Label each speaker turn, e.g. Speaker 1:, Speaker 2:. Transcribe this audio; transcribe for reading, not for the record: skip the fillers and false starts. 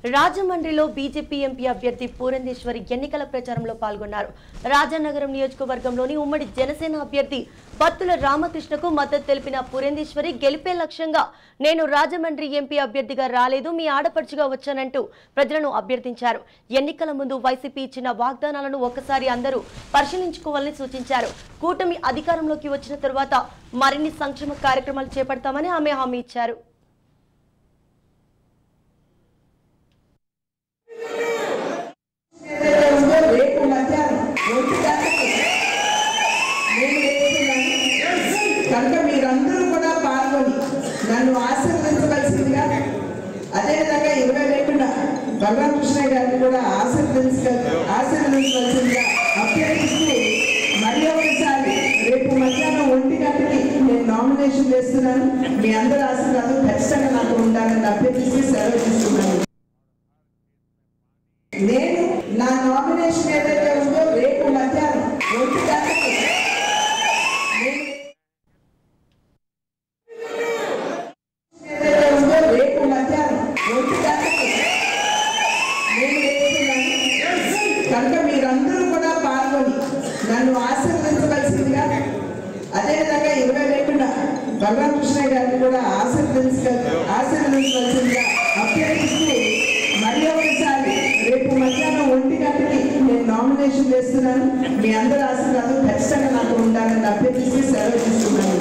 Speaker 1: రాజమండ్రిలో BJP MP అభ్యర్థి పూరంధేశ్వరి ఎన్నికల ప్రచారంలో పాల్గొన్నారు. రాజానగరం నియోజకవర్గంలోని ఉమ్మడి జనసేన అభ్యర్థి బత్తుల రామకృష్ణకు మద్దతు తెలిపిన పూరంధేశ్వరి గెలిపే లక్ష్యంగా నేను రాజమండ్రి ఎంపీ అభ్యర్థిగా రాలేదు, మీ ఆడపడుచుగా వచ్చానంటూ ప్రజలను అభ్యర్థించారు. ఎన్నికల ముందు వైసీపీ ఇచ్చిన వాగ్దానాలను ఒక్కసారి అందరూ పరిశీలించుకోవాలని సూచించారు. కూటమి అధికారంలోకి వచ్చిన తరువాత మరిన్ని సంక్షేమ కార్యక్రమాలు చేపడతామని ఆమె హామీ ఇచ్చారు.
Speaker 2: కనుక మీరందరూ కూడా పాల్గొని నన్ను ఆశీర్వదించవలసిందిగా, అదేవిధంగా 22న బలరామకృష్ణ గారిని కూడా ఆశీర్వదించవలసిందిగా అభ్యర్థిస్తూ మరి ఒకసారి రేపు మధ్యాహ్నం 1 గంటకి నేను నామినేషన్ వేస్తున్నాను. మీ అందరి ఆశీర్వాదం ఖచ్చితంగా నాకు ఉండాలని అభ్యర్థిస్తూ సెలవు తీసుకున్నాను. నేను నా నామినేషన్ ఏదైతే ఉందో రేపు మధ్యాహ్నం 1 గంటకి కనుక మీరందరూ కూడా పాల్గొని నన్ను ఆశీర్వదించవలసిందిగా, అదేవిధంగా 22న బలరామకృష్ణ గారిని కూడా ఆశీర్వదించవలసిందిగా అభ్యర్థిస్తూ మరి ఒకసారి రేపు మధ్యాహ్నం 1 గంటకి నేను నామినేషన్ వేస్తున్నాను. మీ అందరి ఆశీర్వాదం ఖచ్చితంగా నాకు ఉండాలని అభ్యర్థిస్తూ సెలవు తీసుకున్నాను.